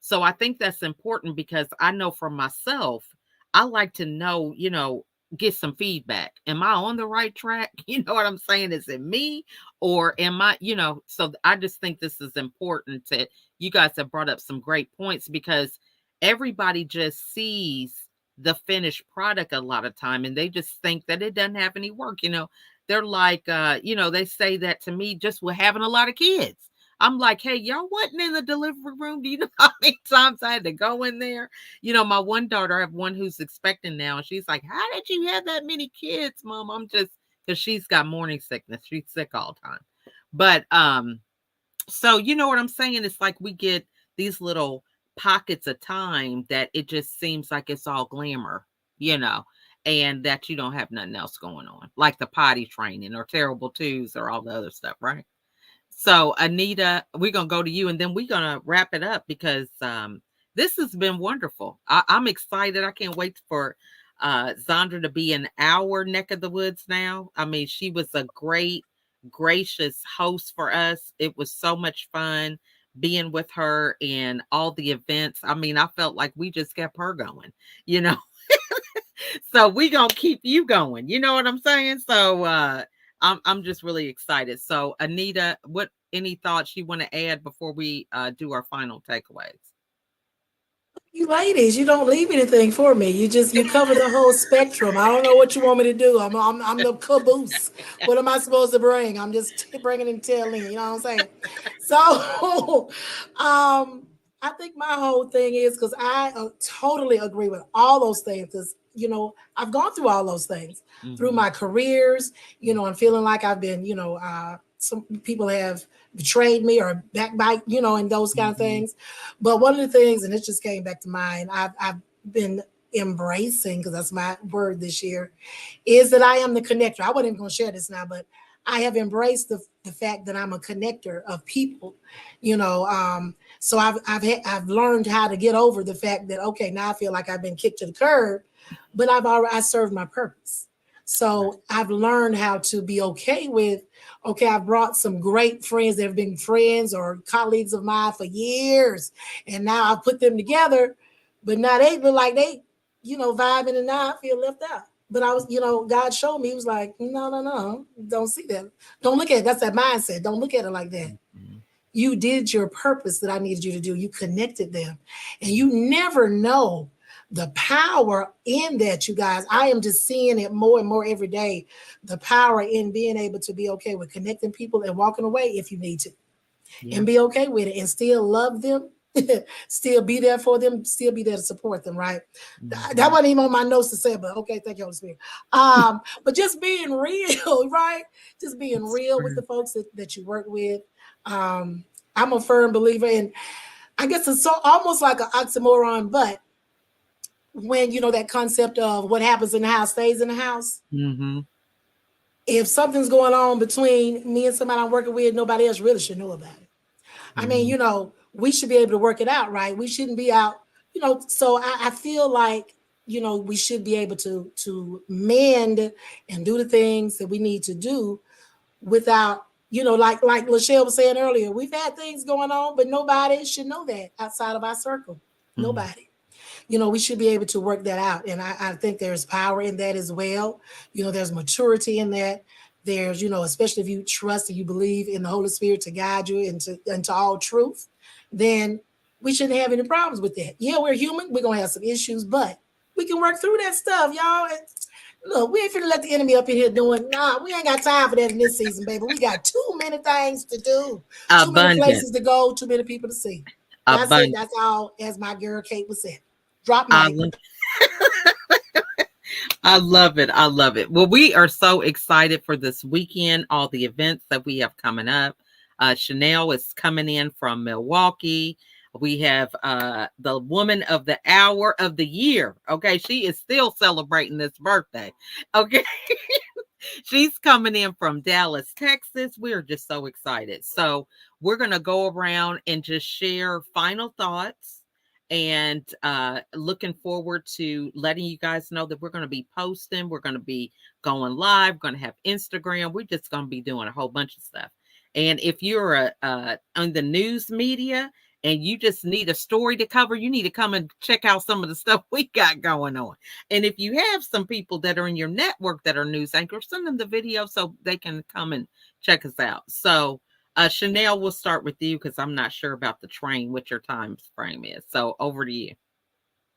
So I think that's important because I know for myself, I like to know, get some feedback. Am I on the right track? You know what I'm saying? Is it me or am so I just think this is important to, you guys have brought up some great points because everybody just sees the finished product a lot of time and they just think that it doesn't have any work. They're like, they say that to me just with having a lot of kids. I'm like, hey, y'all wasn't in the delivery room. Do you know how many times I had to go in there? My one daughter, I have one who's expecting now, and she's like, how did you have that many kids, Mom? I'm just because she's got morning sickness. She's sick all the time. But so you know what I'm saying? It's like we get these little pockets of time that it just seems like it's all glamour, you know, and that you don't have nothing else going on, like the potty training or terrible twos or all the other stuff, right? So Anita, we're gonna go to you and then we're gonna wrap it up because this has been wonderful. I'm excited. I can't wait for Zandra to be in our neck of the woods now. I mean, she was a great, gracious host for us. It was so much fun being with her and all the events. I mean, I felt like we just kept her going, you know. So we gonna keep you going. You know what I'm saying? So I'm just really excited. So Anita, what any thoughts you want to add before we do our final takeaways? You ladies, you don't leave anything for me. You cover the whole spectrum. I don't know what you want me to do. I'm the caboose. What am I supposed to bring? I'm just bringing in tail end. You know what I'm saying? So, I think my whole thing is because I totally agree with all those things. Because I've gone through all those things through Mm-hmm. my careers. And feeling like I've been some people have betrayed me or backbite, and those kind of Mm-hmm. things. But one of the things, and it just came back to mind, I've been embracing, because that's my word this year, is that I am the connector. I wasn't even going to share this now, but I have embraced the fact that I'm a connector of people, so I've learned how to get over the fact that, okay, now I feel like I've been kicked to the curb, but I served my purpose. So I've learned how to be okay with, okay, I've brought some great friends that have been friends or colleagues of mine for years, and now I put them together, but now they look like they, vibing, and now I feel left out. But I was, God showed me, he was like, no, don't see that. Don't look at it. That's that mindset. Don't look at it like that. Mm-hmm. You did your purpose that I needed you to do. You connected them. And you never know the power in that, you guys. I am just seeing it more and more every day. The power in being able to be okay with connecting people and walking away if you need to. Yeah. And be okay with it and still love them, still be there for them, still be there to support them, right? Mm-hmm. That wasn't even on my notes to say, but okay, thank you, Holy Spirit. But just being real, right? Just being real with the folks that you work with. I'm a firm believer in, I guess it's so almost like an oxymoron, but when that concept of what happens in the house stays in the house. Mm-hmm. If something's going on between me and somebody I'm working with, nobody else really should know about it. I mean, we should be able to work it out, right? We shouldn't be out, so I feel like, we should be able to mend and do the things that we need to do without, like Lachelle was saying earlier, we've had things going on, but nobody should know that outside of our circle. Mm-hmm. Nobody. We should be able to work that out. And I think there's power in that as well. There's maturity in that. There's, especially if you trust and you believe in the Holy Spirit to guide you into all truth, then we shouldn't have any problems with that. Yeah, we're human. We're going to have some issues, but we can work through that stuff, y'all. And look, we ain't finna let the enemy up in here doing, we ain't got time for that in this season, baby. We got too many things to do, too many places to go, too many people to see. That's it. That's all, as my girl Kate was saying. Drop mic. I love it. I love it. Well, we are so excited for this weekend, all the events that we have coming up. Chanel is coming in from Milwaukee. We have the woman of the hour of the year. Okay. She is still celebrating this birthday. Okay. She's coming in from Dallas, Texas. We are just so excited. So we're going to go around and just share final thoughts. And looking forward to letting you guys know that we're going to be posting. We're going to be going live. Going to have Instagram. We're just going to be doing a whole bunch of stuff. And if you're on the news media and you just need a story to cover, you need to come and check out some of the stuff we got going on. And if you have some people that are in your network that are news anchors, send them the video so they can come and check us out. So Chanel, we'll start with you because I'm not sure about the train, what your time frame is. So over to you.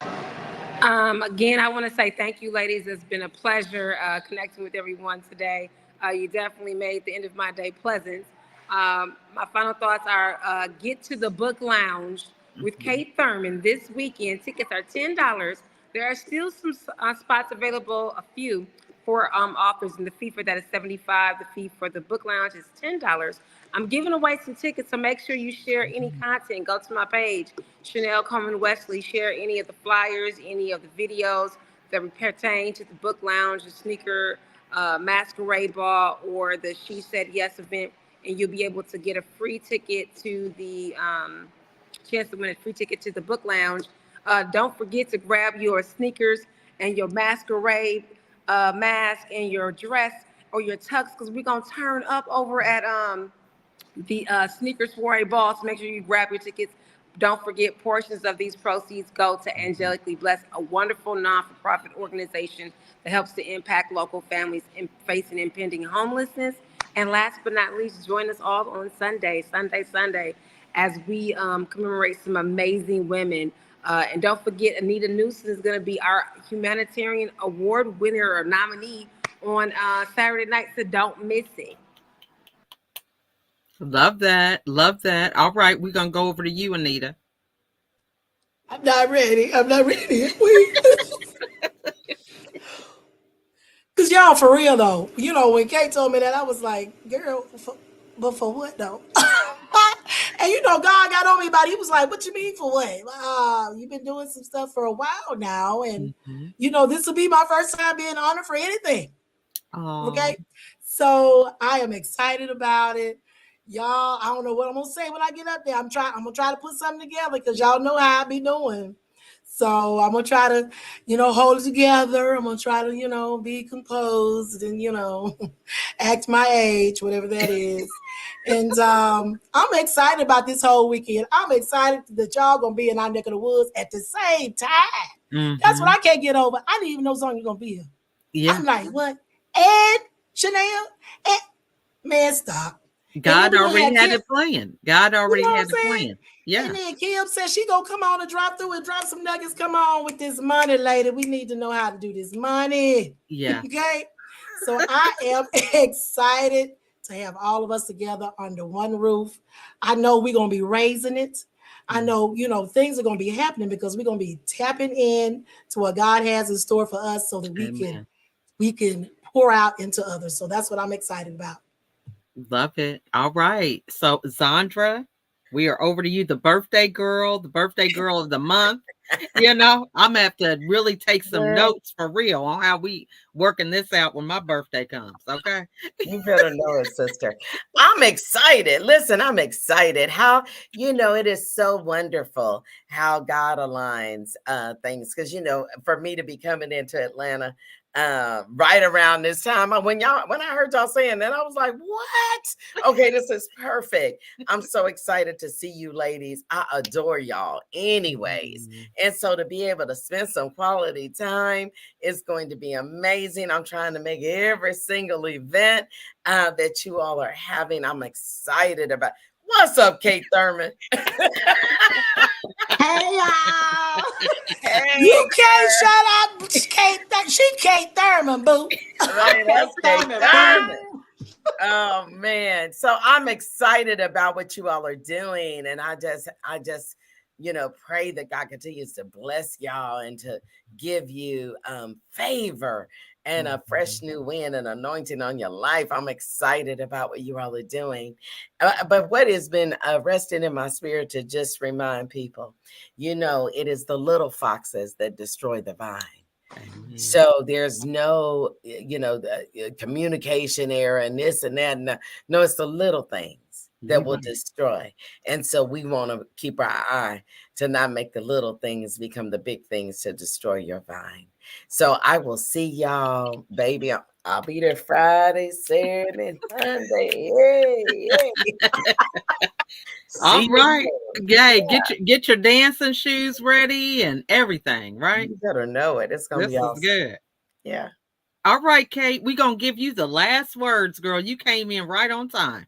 Again, I want to say thank you, ladies. It's been a pleasure connecting with everyone today. You definitely made the end of my day pleasant. My final thoughts are get to the book lounge with Kate Thurman this weekend. Tickets are $10. There are still some spots available, a few, for authors, and the fee for that is $75. The fee for the book lounge is $10. I'm giving away some tickets, so make sure you share any content. Go to my page, Chanel Coleman Wesley. Share any of the flyers, any of the videos that pertain to the book lounge, the sneaker masquerade ball, or the She Said Yes event, and you'll be able to get a free ticket to the chance to win a free ticket to the book lounge. Don't forget to grab your sneakers and your masquerade mask and your dress or your tux, because we're gonna turn up over at the Sneaker Soiree Ball. So make sure you grab your tickets. Don't forget, portions of these proceeds go to Angelically Blessed, a wonderful non-for-profit organization that helps to impact local families facing impending homelessness. And last but not least, join us all on Sunday, as we commemorate some amazing women. And don't forget, Anita Newsom is going to be our humanitarian award winner or nominee on Saturday night, so don't miss it. Love that. Love that. All right. We're going to go over to you, Anita. I'm not ready. Because y'all, for real though, when Kate told me that, I was like, girl, But for what though? And you know, God got on me about it. He was like, "What you mean for what? You've been doing some stuff for a while now, and Mhm. you know, this will be my first time being honored for anything." Oh, Okay, so I am excited about it, y'all. I don't know what I'm gonna say when I get up there. I'm gonna try to put something together because y'all know how I be doing. So I'm gonna try to, hold it together. I'm gonna try to, be composed and act my age, whatever that is. And I'm excited about this whole weekend. I'm excited that y'all gonna be in our neck of the woods at the same time. That's what mhm. I can't get over. I didn't even know Sonya gonna be here. Yeah. I'm like, what? Ed, Chanel, Ed, man, stop. And then God we're gonna already have had Kim. it planned. God You know already what I'm had it saying? planned. And Yeah. then Kim said she gonna come on and drop through and drop some nuggets. Come on with this money, lady. We need to know how to do this money. Yeah. Okay. So I am excited to have all of us together under one roof. I know we're gonna be raising it. I Mm. know, things are gonna be happening because we're gonna be tapping in to what God has in store for us so that Amen. we can pour out into others. So that's what I'm excited about. Love it. All right. So, Zandra, we are over to you, the birthday girl of the month. I'm gonna have to really take some Girl, notes for real on how we working this out when my birthday comes. Okay. you better know it, sister. I'm excited. Listen, I'm excited. How, it is so wonderful how God aligns things. Because, for me to be coming into Atlanta right around this time, when I heard y'all saying that, I was like, what? Okay, this is perfect. I'm so excited to see you ladies. I adore y'all anyways. Mhm. And so to be able to spend some quality time is going to be amazing. I'm trying to make every single event that you all are having. I'm excited about. What's up, Kate Thurman? Hey y'all! Hey, You can't shut up. She Kate Thurman, boo. right, Kate that's Kate Thurman, Thurman. boom! Oh man. So I'm excited about what you all are doing. And I just, pray that God continues to bless y'all and to give you favor and a fresh Mhm. new wind and anointing on your life. I'm excited about what you all are doing. But what has been resting in my spirit to just remind people, it is the little foxes that destroy the vine. Amen. So there's no, the communication error and this and that. No, it's the little things that You will right. destroy. And so we want to keep our eye to not make the little things become the big things to destroy your vine. So I will see y'all, baby. I'll be there Friday, Saturday, and Sunday. Yay, yay. See All you right. again. Yay. Get your dancing shoes ready and everything, right? You better know it. It's going to be This is awesome. good. Yeah. All right, Kate, we're gonna give you the last words, girl. You came in right on time.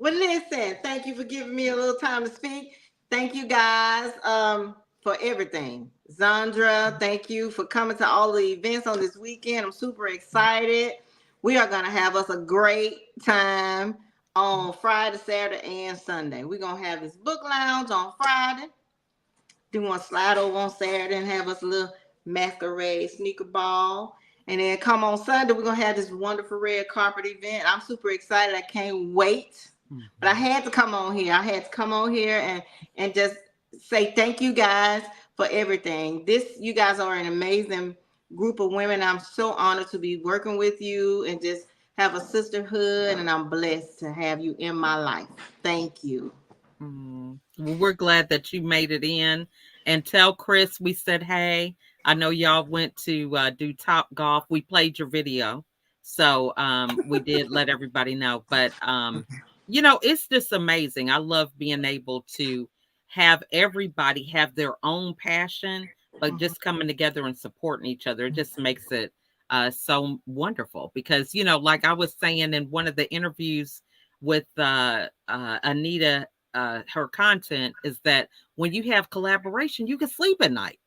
Well, listen, thank you for giving me a little time to speak. Thank you guys for everything. Zandra, thank you for coming to all the events on this weekend. I'm super excited. We are going to have us a great time on Friday, Saturday, and Sunday. We're going to have this book lounge on Friday. Then we'll slide over on Saturday and have us a little masquerade sneaker ball. And then come on Sunday, we're gonna have this wonderful red carpet event. I'm super excited. I can't wait. But I Mhm. had to come on here. I had to come on here and just say thank you guys for everything. You guys are an amazing group of women. I'm so honored to be working with you and just have a sisterhood. And I'm blessed to have you in my life. Thank you. Well, we're glad that you made it in. And tell Chris we said hey. I know y'all went to do Top Golf. We played your video. So we did let everybody know. But it's just amazing. I love being able to have everybody have their own passion, but just coming together and supporting each other. It just makes it so wonderful because, like I was saying in one of the interviews with Anita, her content is that when you have collaboration, you can sleep at night,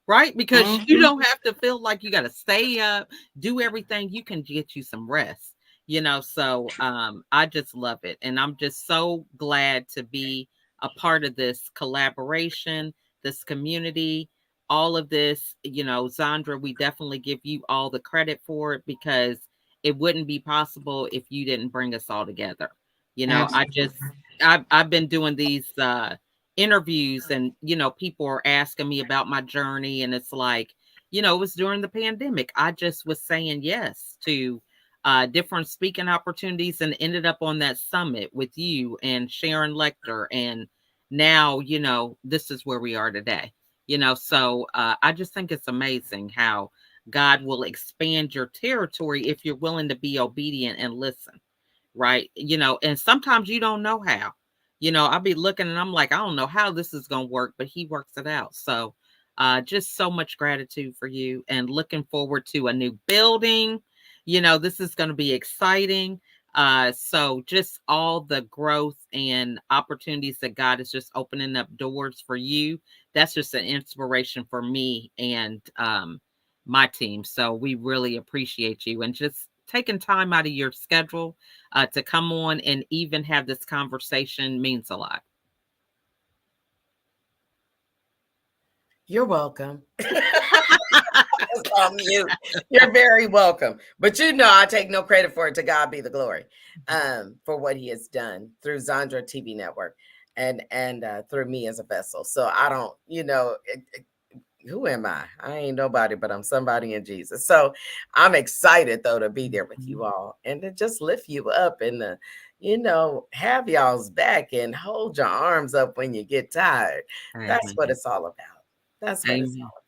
right? Because you Mhm. don't have to feel like you got to stay up, do everything. You can get you some rest, So I just love it. And I'm just so glad to be a part of this collaboration, this community, all of this. Zandra, we definitely give you all the credit for it because it wouldn't be possible if you didn't bring us all together. Absolutely. I've been doing these interviews, and people are asking me about my journey, and it's like, it was during the pandemic. I just was saying yes to different speaking opportunities, and ended up on that summit with you and Sharon Lecter, and now this is where we are today. So I just think it's amazing how God will expand your territory if you're willing to be obedient and listen, right? And sometimes you don't know how. I'll be looking and I'm like, I don't know how this is going to work, but he works it out. So just so much gratitude for you, and looking forward to a new building. This is going to be exciting. So just all the growth and opportunities that God is just opening up doors for you. That's just an inspiration for me and my team. So we really appreciate you, and just taking time out of your schedule to come on and even have this conversation means a lot. You're welcome. It's on mute. You're very welcome. But I take no credit for it. To God be the glory for what he has done through Zandra TV Network and through me as a vessel. So I don't, who am I? I ain't nobody, but I'm somebody in Jesus. So I'm excited though to be there with you all and to just lift you up and have y'all's back and hold your arms up when you get tired. That's what Amen. it's all about. That's what it's Amen. all about.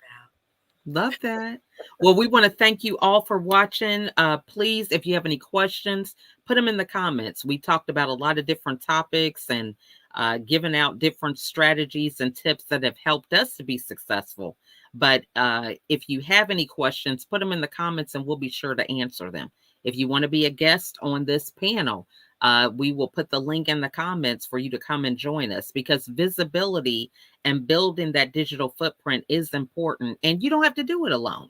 Love that. Well, we want to thank you all for watching. Please, if you have any questions, put them in the comments. We talked about a lot of different topics, and given out different strategies and tips that have helped us to be successful. But if you have any questions, put them in the comments and we'll be sure to answer them. If you want to be a guest on this panel, we will put the link in the comments for you to come and join us, because visibility and building that digital footprint is important, and you don't have to do it alone.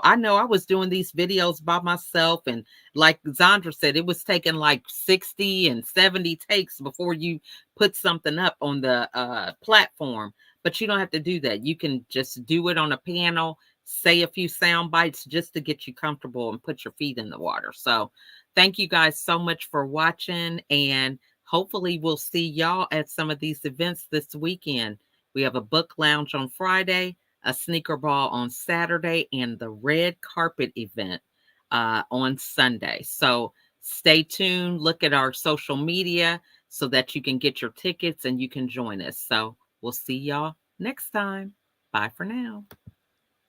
I know I was doing these videos by myself, and like Zandra said, it was taking like 60 and 70 takes before you put something up on the platform. But you don't have to do that. You can just do it on a panel, say a few sound bites just to get you comfortable and put your feet in the water. So thank you guys so much for watching, and hopefully we'll see y'all at some of these events this weekend. We have a book lounge on Friday, a sneaker ball on Saturday, and the red carpet event on Sunday. So stay tuned. Look at our social media so that you can get your tickets and you can join us. So we'll see y'all next time. Bye for now.